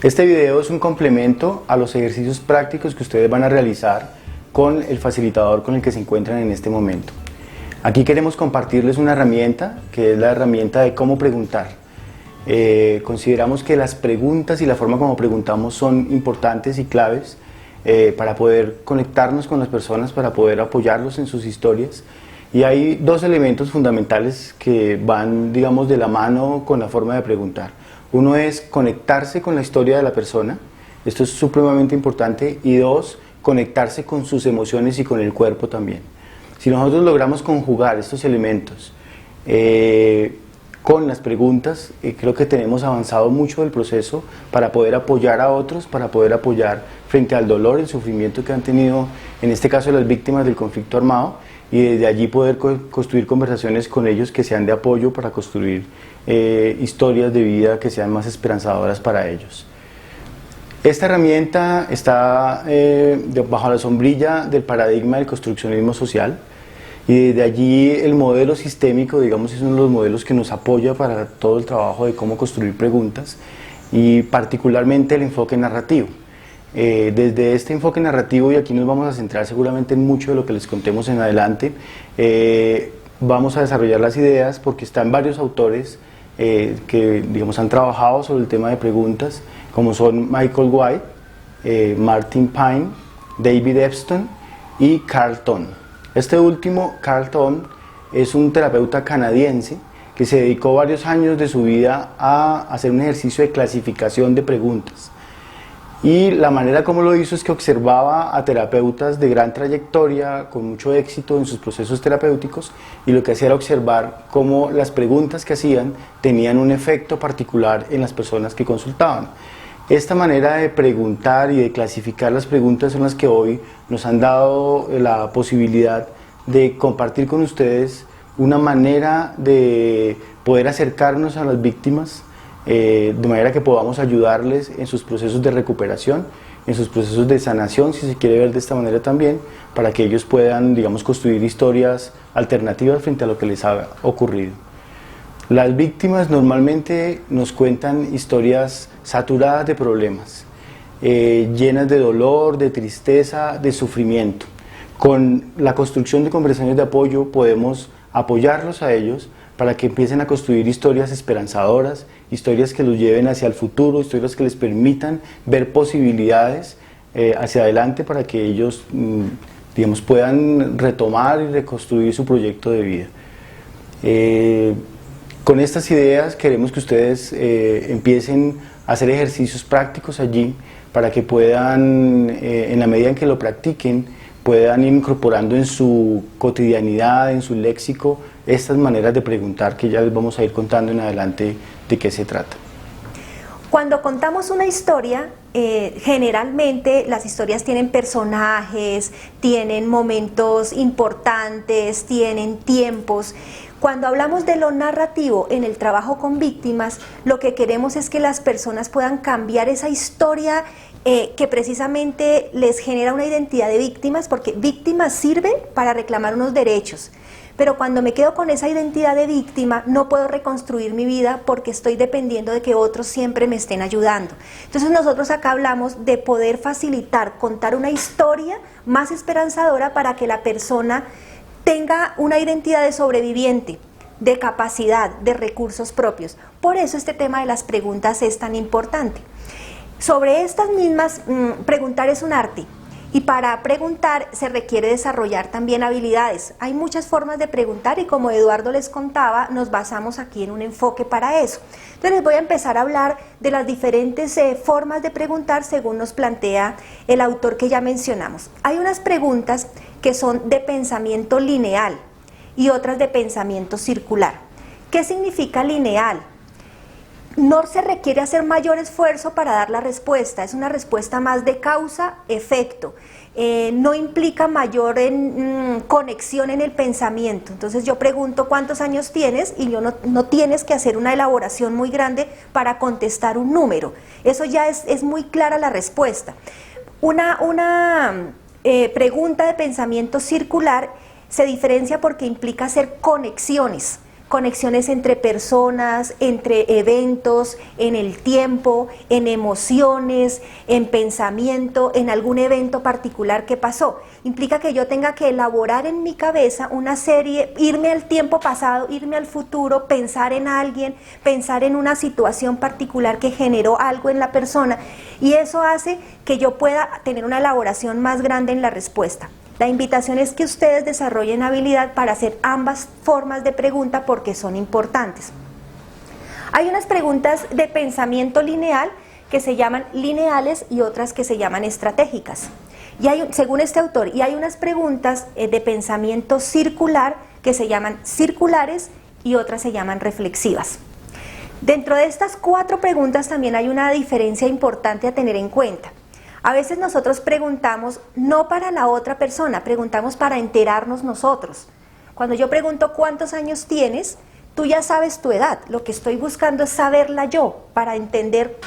Este video es un complemento a los ejercicios prácticos que ustedes van a realizar con el facilitador con el que se encuentran en este momento. Aquí queremos compartirles una herramienta que es la herramienta de cómo preguntar. Consideramos que las preguntas y la forma como preguntamos son importantes y claves para poder conectarnos con las personas, para poder apoyarlos en sus historias. Y hay dos elementos fundamentales que van, digamos, de la mano con la forma de preguntar. Uno es conectarse con la historia de la persona, esto es supremamente importante, y dos, conectarse con sus emociones y con el cuerpo también. Si nosotros logramos conjugar estos elementos con las preguntas, creo que tenemos avanzado mucho el proceso para poder apoyar a otros, para poder apoyar frente al dolor, el sufrimiento que han tenido, en este caso las víctimas del conflicto armado, y desde allí poder construir conversaciones con ellos que sean de apoyo para construir historias de vida que sean más esperanzadoras para ellos. Esta herramienta está bajo la sombrilla del paradigma del construccionismo social, y desde allí el modelo sistémico, digamos, es uno de los modelos que nos apoya para todo el trabajo de cómo construir preguntas, y particularmente el enfoque narrativo. Desde este enfoque narrativo, y aquí nos vamos a centrar seguramente en mucho de lo que les contemos en adelante, vamos a desarrollar las ideas porque están varios autores que, digamos, han trabajado sobre el tema de preguntas, como son Michael White, Martin Pine, David Epstein y Carl Ton. Este último, Carl Ton, es un terapeuta canadiense que se dedicó varios años de su vida a hacer un ejercicio de clasificación de preguntas. Y la manera como lo hizo es que observaba a terapeutas de gran trayectoria, con mucho éxito en sus procesos terapéuticos, y lo que hacía era observar cómo las preguntas que hacían tenían un efecto particular en las personas que consultaban. Esta manera de preguntar y de clasificar las preguntas son las que hoy nos han dado la posibilidad de compartir con ustedes una manera de poder acercarnos a las víctimas, de manera que podamos ayudarles en sus procesos de recuperación, en sus procesos de sanación, si se quiere ver de esta manera también, para que ellos puedan, digamos, construir historias alternativas frente a lo que les ha ocurrido. Las víctimas normalmente nos cuentan historias saturadas de problemas, llenas de dolor, de tristeza, de sufrimiento. Con la construcción de conversaciones de apoyo podemos apoyarlos a ellos para que empiecen a construir historias esperanzadoras, historias que los lleven hacia el futuro, historias que les permitan ver posibilidades hacia adelante para que ellos, digamos, puedan retomar y reconstruir su proyecto de vida. Con estas ideas queremos que ustedes empiecen a hacer ejercicios prácticos allí para que puedan, en la medida en que lo practiquen, puedan ir incorporando en su cotidianidad, en su léxico, estas maneras de preguntar que ya les vamos a ir contando en adelante de qué se trata. Cuando contamos una historia, generalmente las historias tienen personajes, tienen momentos importantes, tienen tiempos. Cuando hablamos de lo narrativo en el trabajo con víctimas, lo que queremos es que las personas puedan cambiar esa historia que precisamente les genera una identidad de víctimas, porque víctimas sirven para reclamar unos derechos. Pero cuando me quedo con esa identidad de víctima, no puedo reconstruir mi vida porque estoy dependiendo de que otros siempre me estén ayudando. Entonces nosotros acá hablamos de poder facilitar, contar una historia más esperanzadora para que la persona tenga una identidad de sobreviviente, de capacidad, de recursos propios. Por eso este tema de las preguntas es tan importante. Sobre estas mismas, preguntar es un arte. Y para preguntar se requiere desarrollar también habilidades. Hay muchas formas de preguntar y, como Eduardo les contaba, nos basamos aquí en un enfoque para eso. Entonces les voy a empezar a hablar de las diferentes formas de preguntar según nos plantea el autor que ya mencionamos. Hay unas preguntas que son de pensamiento lineal y otras de pensamiento circular. ¿Qué significa lineal? No se requiere hacer mayor esfuerzo para dar la respuesta, es una respuesta más de causa-efecto, no implica mayor conexión en el pensamiento. Entonces yo pregunto ¿cuántos años tienes? Y no tienes que hacer una elaboración muy grande para contestar un número, eso ya es muy clara la respuesta. Una pregunta de pensamiento circular se diferencia porque implica hacer conexiones. conexiones entre personas, entre eventos, en el tiempo, en emociones, en pensamiento, en algún evento particular que pasó. Implica que yo tenga que elaborar en mi cabeza una serie, irme al tiempo pasado, irme al futuro, pensar en alguien, pensar en una situación particular que generó algo en la persona, y eso hace que yo pueda tener una elaboración más grande en la respuesta. La invitación es que ustedes desarrollen habilidad para hacer ambas formas de pregunta porque son importantes. Hay unas preguntas de pensamiento lineal que se llaman lineales y otras que se llaman estratégicas. Y hay, según este autor, y hay unas preguntas de pensamiento circular que se llaman circulares y otras se llaman reflexivas. Dentro de estas 4 preguntas también hay una diferencia importante a tener en cuenta. A veces nosotros preguntamos no para la otra persona, preguntamos para enterarnos nosotros. Cuando yo pregunto ¿cuántos años tienes?, tú ya sabes tu edad. Lo que estoy buscando es saberla yo, para entender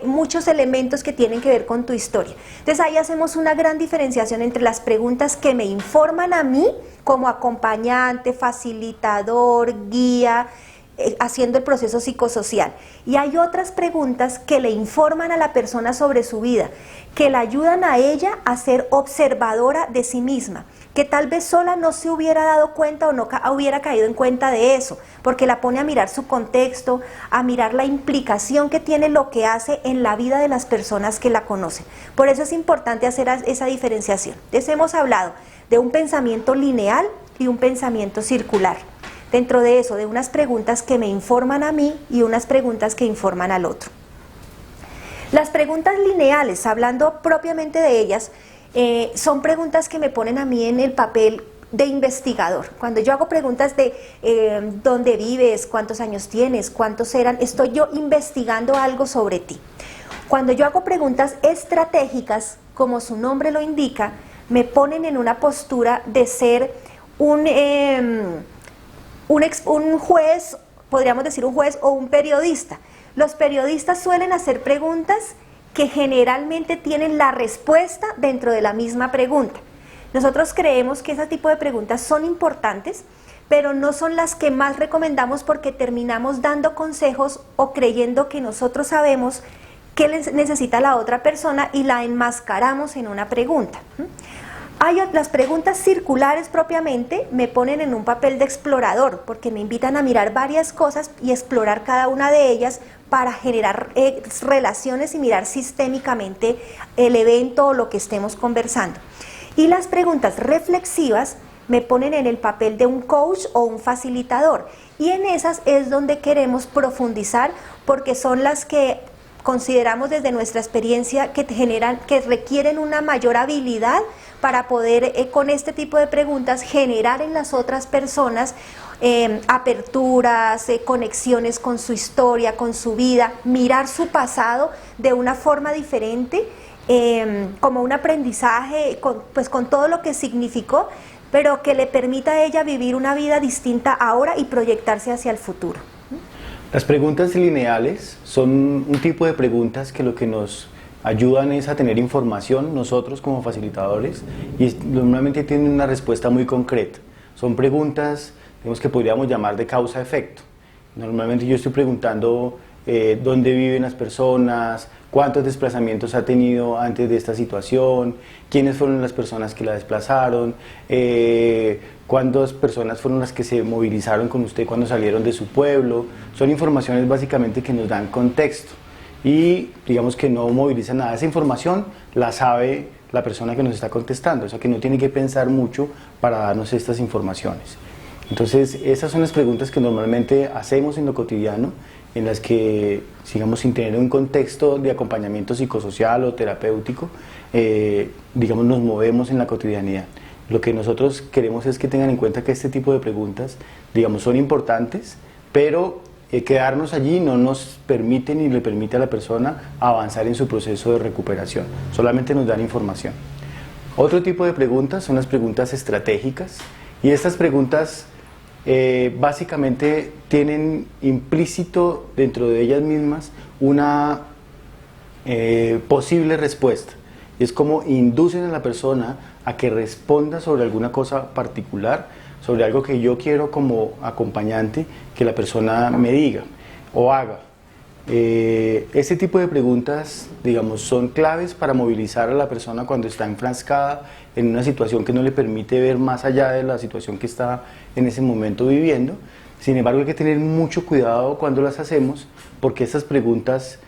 muchos elementos que tienen que ver con tu historia. Entonces ahí hacemos una gran diferenciación entre las preguntas que me informan a mí como acompañante, facilitador, guía, haciendo el proceso psicosocial, y hay otras preguntas que le informan a la persona sobre su vida, que la ayudan a ella a ser observadora de sí misma, que tal vez sola no se hubiera dado cuenta o no hubiera caído en cuenta de eso, porque la pone a mirar su contexto, a mirar la implicación que tiene lo que hace en la vida de las personas que la conocen. Por eso es importante hacer esa diferenciación. Entonces hemos hablado de un pensamiento lineal y un pensamiento circular. Dentro de eso, de unas preguntas que me informan a mí y unas preguntas que informan al otro. Las preguntas lineales, hablando propiamente de ellas, son preguntas que me ponen a mí en el papel de investigador. Cuando yo hago preguntas de dónde vives, cuántos años tienes, cuántos eran, estoy yo investigando algo sobre ti. Cuando yo hago preguntas estratégicas, como su nombre lo indica, me ponen en una postura de ser un juez, podríamos decir un juez o un periodista. Los periodistas suelen hacer preguntas que generalmente tienen la respuesta dentro de la misma pregunta. Nosotros creemos que ese tipo de preguntas son importantes, pero no son las que más recomendamos porque terminamos dando consejos o creyendo que nosotros sabemos qué necesita la otra persona y la enmascaramos en una pregunta. Las preguntas circulares propiamente me ponen en un papel de explorador porque me invitan a mirar varias cosas y explorar cada una de ellas para generar relaciones y mirar sistémicamente el evento o lo que estemos conversando. Y las preguntas reflexivas me ponen en el papel de un coach o un facilitador, y en esas es donde queremos profundizar porque son las que consideramos desde nuestra experiencia que requieren una mayor habilidad para poder con este tipo de preguntas generar en las otras personas aperturas, conexiones con su historia, con su vida, mirar su pasado de una forma diferente, como un aprendizaje, con todo lo que significó, pero que le permita a ella vivir una vida distinta ahora y proyectarse hacia el futuro. Las preguntas lineales son un tipo de preguntas que lo que nos ayudan es a tener información nosotros como facilitadores, y normalmente tienen una respuesta muy concreta. Son preguntas, digamos, que podríamos llamar de causa-efecto. Normalmente yo estoy preguntando dónde viven las personas, cuántos desplazamientos ha tenido antes de esta situación, quiénes fueron las personas que la desplazaron, cuántas personas fueron las que se movilizaron con usted cuando salieron de su pueblo. Son informaciones básicamente que nos dan contexto y digamos que no movilizan nada. Esa información la sabe la persona que nos está contestando, o sea que no tiene que pensar mucho para darnos estas informaciones. Entonces esas son las preguntas que normalmente hacemos en lo cotidiano, en las que, digamos, sin tener un contexto de acompañamiento psicosocial o terapéutico, digamos, nos movemos en la cotidianidad. Lo que nosotros queremos es que tengan en cuenta que este tipo de preguntas, digamos, son importantes, pero quedarnos allí no nos permite ni le permite a la persona avanzar en su proceso de recuperación, solamente nos dan información. Otro tipo de preguntas son las preguntas estratégicas, y estas preguntas básicamente tienen implícito dentro de ellas mismas una posible respuesta. Es como inducen a la persona a que responda sobre alguna cosa particular, sobre algo que yo quiero como acompañante que la persona me diga o haga. Este tipo de preguntas, digamos, son claves para movilizar a la persona cuando está enfrascada en una situación que no le permite ver más allá de la situación que está en ese momento viviendo. Sin embargo, hay que tener mucho cuidado cuando las hacemos, porque estas preguntas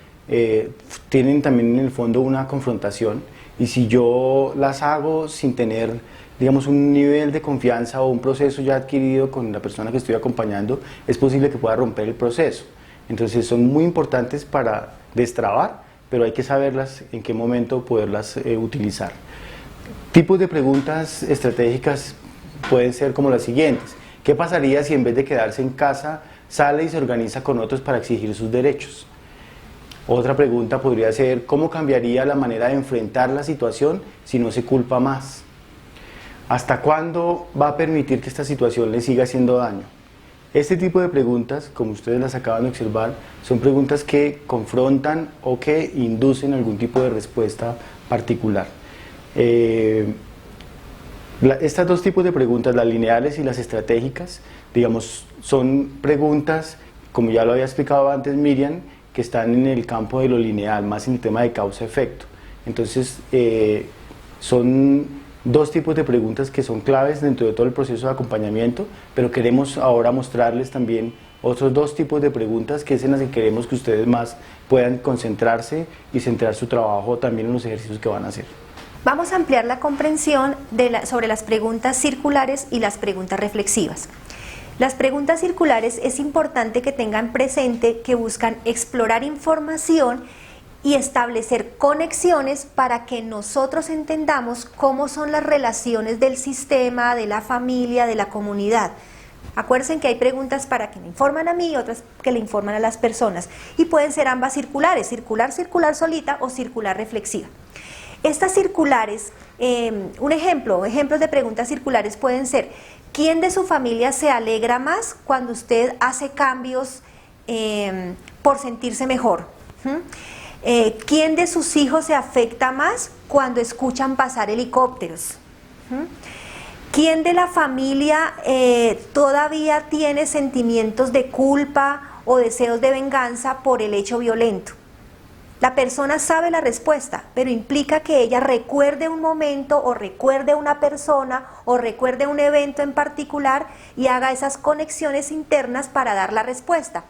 tienen también en el fondo una confrontación, y si yo las hago sin tener, digamos, un nivel de confianza o un proceso ya adquirido con la persona que estoy acompañando, es posible que pueda romper el proceso. Entonces son muy importantes para destrabar, pero hay que saberlas en qué momento poderlas utilizar. Tipos de preguntas estratégicas pueden ser como las siguientes. ¿Qué pasaría si en vez de quedarse en casa sale y se organiza con otros para exigir sus derechos? Otra pregunta podría ser: ¿cómo cambiaría la manera de enfrentar la situación si no se culpa más? ¿Hasta cuándo va a permitir que esta situación le siga haciendo daño? Este tipo de preguntas, como ustedes las acaban de observar, son preguntas que confrontan o que inducen algún tipo de respuesta particular. Estas dos tipos de preguntas, las lineales y las estratégicas, digamos, son preguntas, como ya lo había explicado antes Miriam, que están en el campo de lo lineal, más en el tema de causa-efecto. Entonces, son dos tipos de preguntas que son claves dentro de todo el proceso de acompañamiento, pero queremos ahora mostrarles también otros dos tipos de preguntas, que es en las que queremos que ustedes más puedan concentrarse y centrar su trabajo también en los ejercicios que van a hacer. Vamos a ampliar la comprensión sobre las preguntas circulares y las preguntas reflexivas. Las preguntas circulares es importante que tengan presente que buscan explorar información y establecer conexiones para que nosotros entendamos cómo son las relaciones del sistema, de la familia, de la comunidad. Acuérdense que hay preguntas para que me informan a mí y otras que le informan a las personas. Y pueden ser ambas circulares, circular solita o circular reflexiva. Estas circulares, ejemplos de preguntas circulares pueden ser: ¿quién de su familia se alegra más cuando usted hace cambios por sentirse mejor? ¿Quién de sus hijos se afecta más cuando escuchan pasar helicópteros? ¿Quién de la familia todavía tiene sentimientos de culpa o deseos de venganza por el hecho violento? La persona sabe la respuesta, pero implica que ella recuerde un momento o recuerde una persona o recuerde un evento en particular y haga esas conexiones internas para dar la respuesta.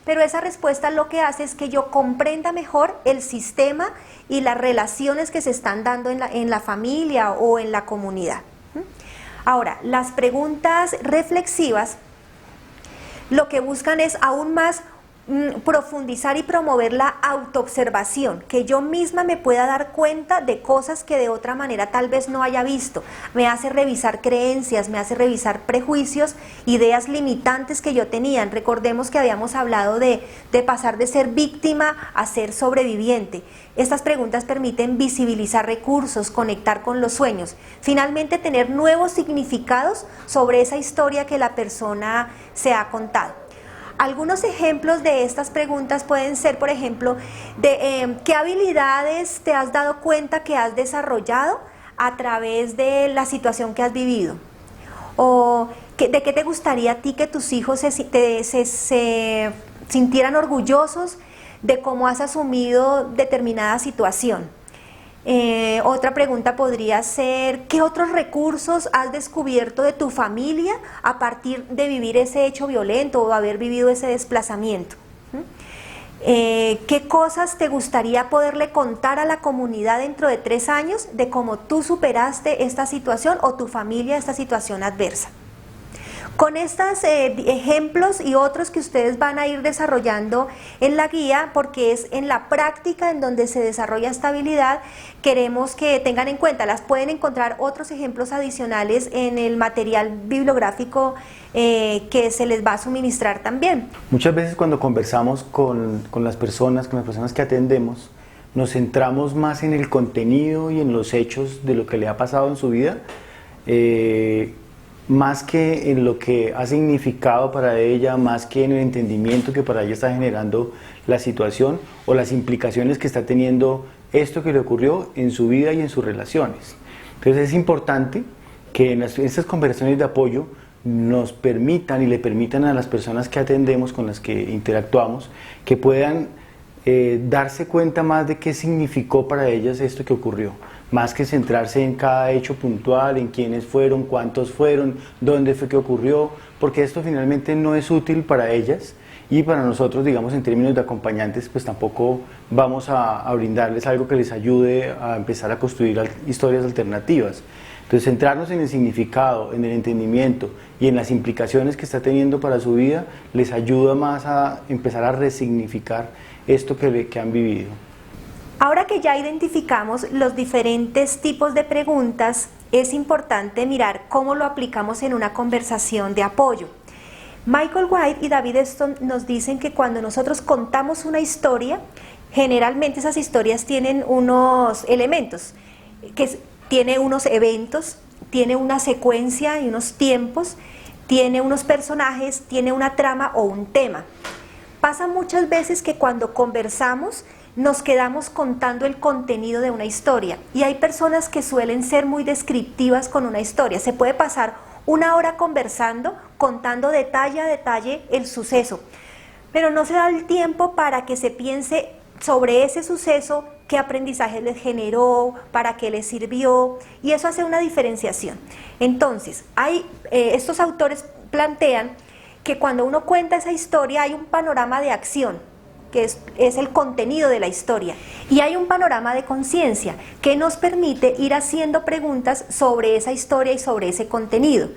Pero esa respuesta lo que hace es que yo comprenda mejor el sistema y las relaciones que se están dando en la familia o en la comunidad. Ahora, las preguntas reflexivas lo que buscan es aún más profundizar y promover la autoobservación, que yo misma me pueda dar cuenta de cosas que de otra manera tal vez no haya visto. Me hace revisar creencias, me hace revisar prejuicios, ideas limitantes que yo tenía. Recordemos que habíamos hablado de pasar de ser víctima a ser sobreviviente. Estas preguntas permiten visibilizar recursos, conectar con los sueños, finalmente tener nuevos significados sobre esa historia que la persona se ha contado. Algunos ejemplos de estas preguntas pueden ser, por ejemplo, ¿qué habilidades te has dado cuenta que has desarrollado a través de la situación que has vivido? ¿O de qué te gustaría a ti que tus hijos se sintieran orgullosos de cómo has asumido determinada situación? Otra pregunta podría ser: ¿qué otros recursos has descubierto de tu familia a partir de vivir ese hecho violento o haber vivido ese desplazamiento? ¿Qué cosas te gustaría poderle contar a la comunidad dentro de 3 años de cómo tú superaste esta situación o tu familia esta situación adversa? Con estos ejemplos y otros que ustedes van a ir desarrollando en la guía, porque es en la práctica en donde se desarrolla esta habilidad, queremos que tengan en cuenta. Las pueden encontrar otros ejemplos adicionales en el material bibliográfico que se les va a suministrar también. Muchas veces cuando conversamos con las personas que atendemos, nos centramos más en el contenido y en los hechos de lo que le ha pasado en su vida, más que en lo que ha significado para ella, más que en el entendimiento que para ella está generando la situación o las implicaciones que está teniendo esto que le ocurrió en su vida y en sus relaciones. Entonces es importante que en estas conversaciones de apoyo nos permitan y le permitan a las personas que atendemos, con las que interactuamos, que puedan darse cuenta más de qué significó para ellas esto que ocurrió, más que centrarse en cada hecho puntual, en quiénes fueron, cuántos fueron, dónde fue que ocurrió, porque esto finalmente no es útil para ellas y para nosotros, digamos, en términos de acompañantes, pues tampoco vamos a brindarles algo que les ayude a empezar a construir historias alternativas. Entonces, centrarnos en el significado, en el entendimiento y en las implicaciones que está teniendo para su vida, les ayuda más a empezar a resignificar esto que han vivido. Ahora que ya identificamos los diferentes tipos de preguntas, es importante mirar cómo lo aplicamos en una conversación de apoyo. Michael White y David Easton nos dicen que cuando nosotros contamos una historia, generalmente esas historias tienen unos elementos, tiene unos eventos, tiene una secuencia y unos tiempos, tiene unos personajes, tiene una trama o un tema. Pasa muchas veces que cuando conversamos nos quedamos contando el contenido de una historia y hay personas que suelen ser muy descriptivas con una historia. Se puede pasar una hora conversando, contando detalle a detalle el suceso, pero no se da el tiempo para que se piense sobre ese suceso, qué aprendizaje les generó, para qué les sirvió, y eso hace una diferenciación. Entonces, estos autores plantean que cuando uno cuenta esa historia hay un panorama de acción, que es el contenido de la historia, y hay un panorama de conciencia que nos permite ir haciendo preguntas sobre esa historia y sobre ese contenido.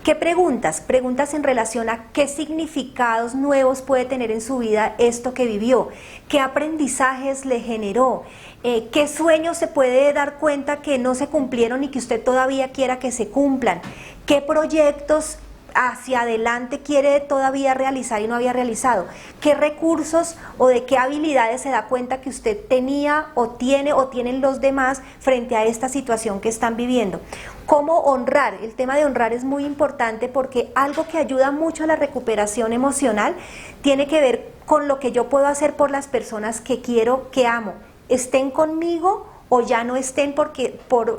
¿Qué preguntas? Preguntas en relación a qué significados nuevos puede tener en su vida esto que vivió, qué aprendizajes le generó, qué sueños se puede dar cuenta que no se cumplieron y que usted todavía quiera que se cumplan, qué proyectos hacia adelante quiere todavía realizar y no había realizado, qué recursos o de qué habilidades se da cuenta que usted tenía o tienen los demás frente a esta situación que están viviendo. Cómo honrar, el tema de honrar es muy importante porque algo que ayuda mucho a la recuperación emocional tiene que ver con lo que yo puedo hacer por las personas que quiero, que amo, estén conmigo o ya no estén porque por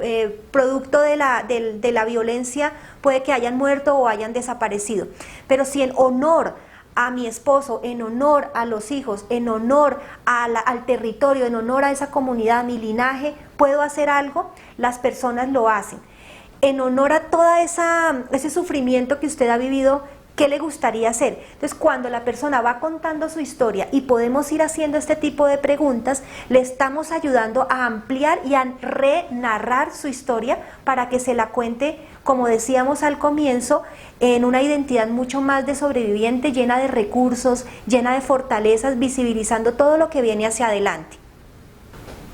producto de la violencia puede que hayan muerto o hayan desaparecido. Pero si en honor a mi esposo, en honor a los hijos, en honor al territorio, en honor a esa comunidad, a mi linaje, puedo hacer algo, las personas lo hacen. En honor a todo ese sufrimiento que usted ha vivido, ¿qué le gustaría hacer? Entonces, cuando la persona va contando su historia y podemos ir haciendo este tipo de preguntas, le estamos ayudando a ampliar y a renarrar su historia para que se la cuente, como decíamos al comienzo, en una identidad mucho más de sobreviviente, llena de recursos, llena de fortalezas, visibilizando todo lo que viene hacia adelante.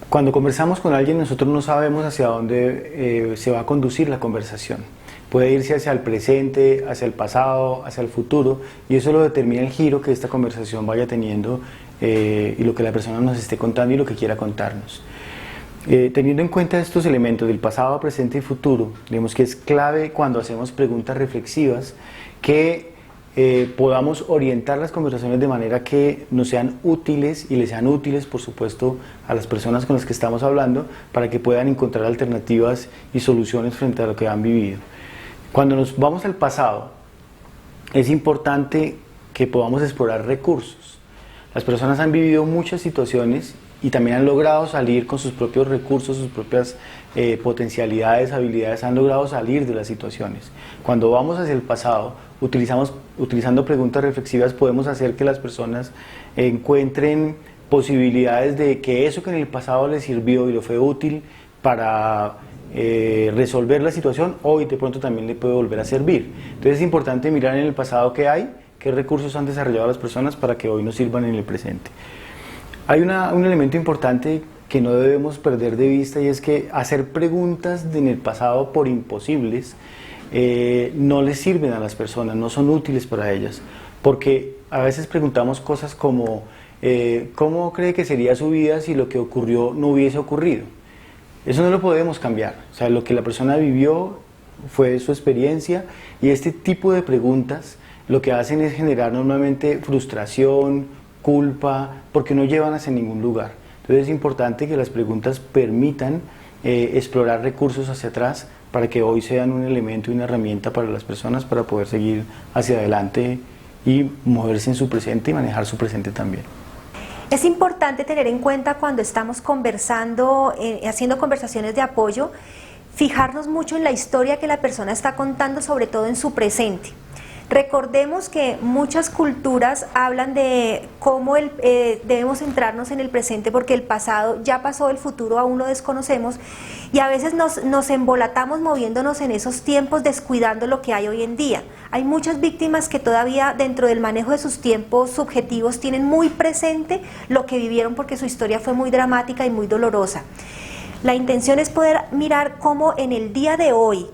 Cuando conversamos con alguien, nosotros no sabemos hacia dónde se va a conducir la conversación. Puede irse hacia el presente, hacia el pasado, hacia el futuro, y eso lo determina el giro que esta conversación vaya teniendo y lo que la persona nos esté contando y lo que quiera contarnos. Teniendo en cuenta estos elementos del pasado, presente y futuro, digamos que es clave cuando hacemos preguntas reflexivas que podamos orientar las conversaciones de manera que nos sean útiles y les sean útiles, por supuesto, a las personas con las que estamos hablando para que puedan encontrar alternativas y soluciones frente a lo que han vivido. Cuando nos vamos al pasado, es importante que podamos explorar recursos. Las personas han vivido muchas situaciones y también han logrado salir con sus propios recursos, sus propias potencialidades, habilidades, han logrado salir de las situaciones. Cuando vamos hacia el pasado, utilizando preguntas reflexivas, podemos hacer que las personas encuentren posibilidades de que eso que en el pasado les sirvió y le fue útil para resolver la situación, hoy de pronto también le puede volver a servir. Entonces es importante mirar en el pasado qué hay, qué recursos han desarrollado las personas para que hoy nos sirvan en el presente. Hay un elemento importante que no debemos perder de vista y es que hacer preguntas en el pasado por imposibles no les sirven a las personas, no son útiles para ellas, porque a veces preguntamos cosas como ¿cómo cree que sería su vida si lo que ocurrió no hubiese ocurrido? Eso no lo podemos cambiar, o sea, lo que la persona vivió fue su experiencia y este tipo de preguntas lo que hacen es generar normalmente frustración, culpa, porque no llevan hacia ningún lugar. Entonces es importante que las preguntas permitan explorar recursos hacia atrás para que hoy sean un elemento y una herramienta para las personas para poder seguir hacia adelante y moverse en su presente y manejar su presente también. Es importante tener en cuenta cuando estamos conversando, haciendo conversaciones de apoyo, fijarnos mucho en la historia que la persona está contando, sobre todo en su presente. Recordemos que muchas culturas hablan de cómo debemos centrarnos en el presente porque el pasado ya pasó, el futuro aún lo desconocemos y a veces nos embolatamos moviéndonos en esos tiempos descuidando lo que hay hoy en día. Hay muchas víctimas que todavía dentro del manejo de sus tiempos subjetivos tienen muy presente lo que vivieron porque su historia fue muy dramática y muy dolorosa. La intención es poder mirar cómo en el día de hoy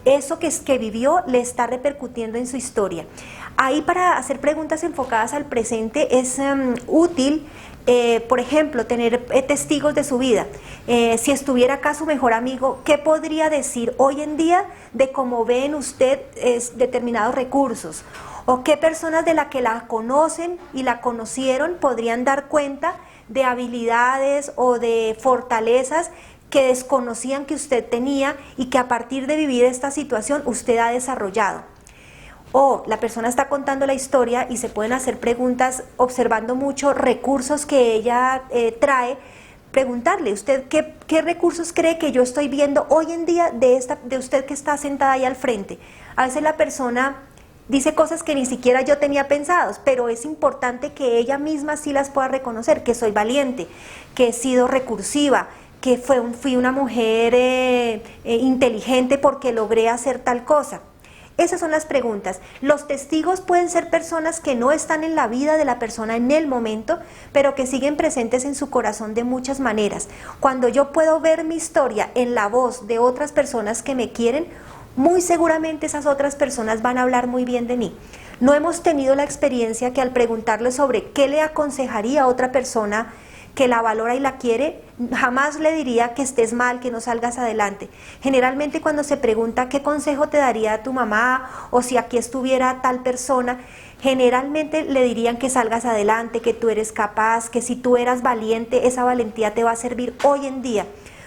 eso que vivió le está repercutiendo en su historia. Ahí para hacer preguntas enfocadas al presente es útil, por ejemplo, tener testigos de su vida. Si estuviera acá su mejor amigo, ¿qué podría decir hoy en día de cómo ve en usted determinados recursos? ¿O qué personas de las que la conocen y la conocieron podrían dar cuenta de habilidades o de fortalezas que desconocían que usted tenía y que a partir de vivir esta situación usted ha desarrollado? O la persona está contando la historia y se pueden hacer preguntas observando mucho recursos que ella trae, preguntarle, ¿usted qué recursos cree que yo estoy viendo hoy en día de usted que está sentada ahí al frente? A veces la persona dice cosas que ni siquiera yo tenía pensados, pero es importante que ella misma sí las pueda reconocer, que soy valiente, que he sido recursiva, que fui una mujer inteligente porque logré hacer tal cosa. Esas son las preguntas. Los testigos pueden ser personas que no están en la vida de la persona en el momento, pero que siguen presentes en su corazón de muchas maneras. Cuando yo puedo ver mi historia en la voz de otras personas que me quieren, muy seguramente esas otras personas van a hablar muy bien de mí. No hemos tenido la experiencia que al preguntarle sobre qué le aconsejaría a otra persona que la valora y la quiere, jamás le diría que estés mal, que no salgas adelante. Generalmente cuando se pregunta qué consejo te daría tu mamá o si aquí estuviera tal persona, generalmente le dirían que salgas adelante, que tú eres capaz, que si tú eras valiente, esa valentía te va a servir hoy en día.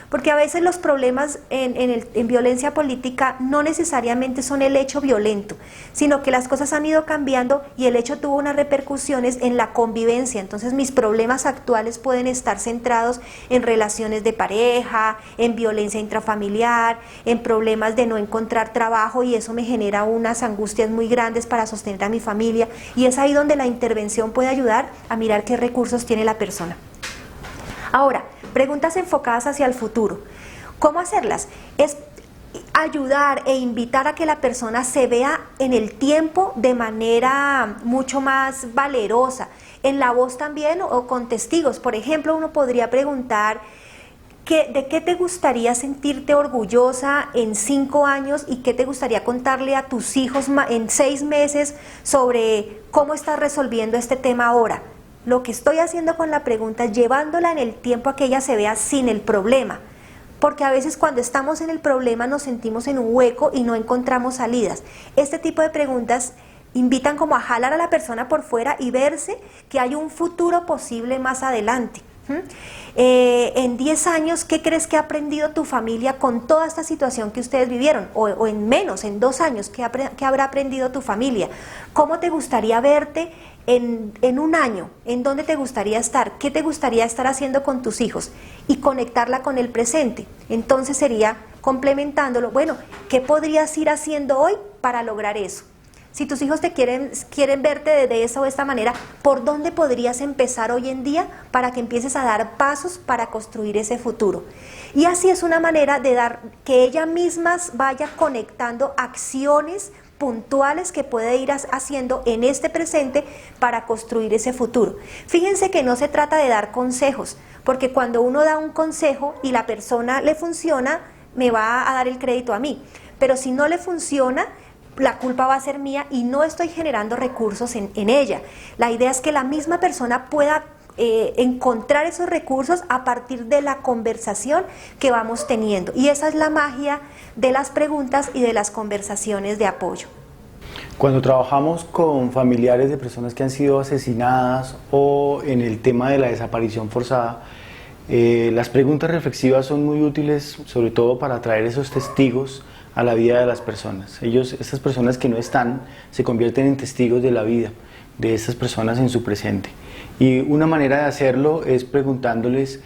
Porque a veces los problemas en violencia política no necesariamente son el hecho violento, sino que las cosas han ido cambiando y el hecho tuvo unas repercusiones en la convivencia. Entonces mis problemas actuales pueden estar centrados en relaciones de pareja, en violencia intrafamiliar, en problemas de no encontrar trabajo y eso me genera unas angustias muy grandes para sostener a mi familia y es ahí donde la intervención puede ayudar a mirar qué recursos tiene la persona. Ahora, preguntas enfocadas hacia el futuro. ¿Cómo hacerlas? Es ayudar e invitar a que la persona se vea en el tiempo de manera mucho más valerosa, en la voz también o con testigos. Por ejemplo, uno podría preguntar, ¿de qué te gustaría sentirte orgullosa en 5 años y qué te gustaría contarle a tus hijos en 6 meses sobre cómo estás resolviendo este tema ahora? Lo que estoy haciendo con la pregunta es llevándola en el tiempo a que ella se vea sin el problema, porque a veces cuando estamos en el problema nos sentimos en un hueco y no encontramos salidas. Este tipo de preguntas invitan como a jalar a la persona por fuera y verse que hay un futuro posible más adelante. En 10 años, ¿qué crees que ha aprendido tu familia con toda esta situación que ustedes vivieron? O en menos, en 2 años, ¿qué habrá aprendido tu familia? ¿Cómo te gustaría verte en 1 año? ¿En dónde te gustaría estar? ¿Qué te gustaría estar haciendo con tus hijos? Y conectarla con el presente. Entonces sería complementándolo, bueno, ¿qué podrías ir haciendo hoy para lograr eso? Si tus hijos te quieren verte de esa o esta manera, ¿por dónde podrías empezar hoy en día para que empieces a dar pasos para construir ese futuro? Y así es una manera de que ella misma vaya conectando acciones puntuales que puede ir haciendo en este presente para construir ese futuro. Fíjense que no se trata de dar consejos, porque cuando uno da un consejo y la persona le funciona, me va a dar el crédito a mí. Pero si no le funciona, la culpa va a ser mía y no estoy generando recursos en ella. La idea es que la misma persona pueda encontrar esos recursos a partir de la conversación que vamos teniendo. Y esa es la magia de las preguntas y de las conversaciones de apoyo. Cuando trabajamos con familiares de personas que han sido asesinadas o en el tema de la desaparición forzada, Las preguntas reflexivas son muy útiles, sobre todo para atraer esos testigos a la vida de las personas. Estas personas que no están, se convierten en testigos de la vida de estas personas en su presente. Y una manera de hacerlo es preguntándoles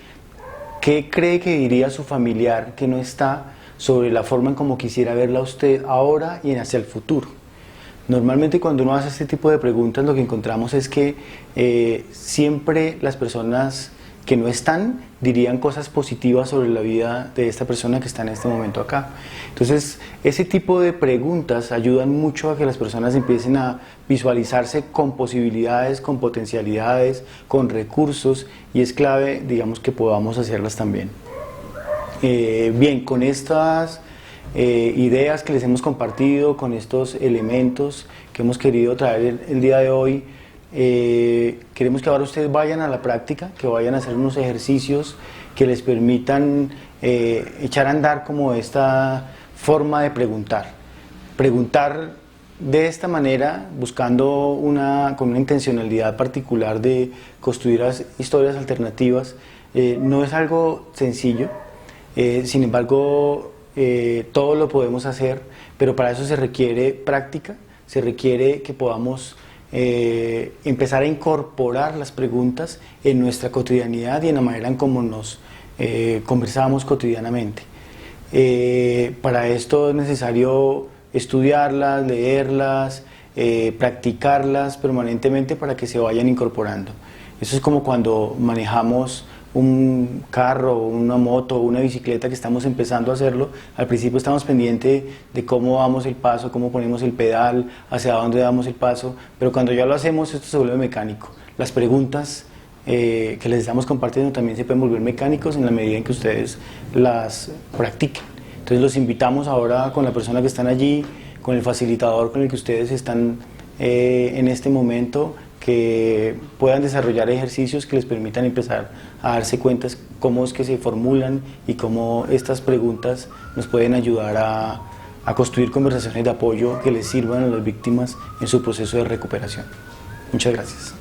qué cree que diría su familiar que no está sobre la forma en cómo quisiera verla usted ahora y hacia el futuro. Normalmente cuando uno hace este tipo de preguntas, lo que encontramos es que siempre las personas que no están dirían cosas positivas sobre la vida de esta persona que está en este momento acá. Entonces, ese tipo de preguntas ayudan mucho a que las personas empiecen a visualizarse con posibilidades, con potencialidades, con recursos, y es clave, digamos, que podamos hacerlas también. Bien, con estas ideas que les hemos compartido, con estos elementos que hemos querido traer el día de hoy, queremos que ahora ustedes vayan a la práctica, que vayan a hacer unos ejercicios que les permitan echar a andar como esta forma de preguntar. Preguntar de esta manera, buscando con una intencionalidad particular de construir historias alternativas, no es algo sencillo. Sin embargo, todo lo podemos hacer, pero para eso se requiere práctica, se requiere que podamos empezar a incorporar las preguntas en nuestra cotidianidad y en la manera en cómo nos conversamos cotidianamente. Para esto es necesario estudiarlas, leerlas, practicarlas permanentemente para que se vayan incorporando. Eso es como cuando manejamos un carro, una moto, una bicicleta, que estamos empezando a hacerlo. Al principio estamos pendientes de cómo damos el paso, cómo ponemos el pedal, hacia dónde damos el paso, pero cuando ya lo hacemos esto se vuelve mecánico. Las preguntas que les estamos compartiendo también se pueden volver mecánicos en la medida en que ustedes las practiquen. Entonces los invitamos ahora con la persona que están allí, con el facilitador con el que ustedes están en este momento, que puedan desarrollar ejercicios que les permitan empezar a darse cuenta cómo es que se formulan y cómo estas preguntas nos pueden ayudar a construir conversaciones de apoyo que les sirvan a las víctimas en su proceso de recuperación. Muchas gracias.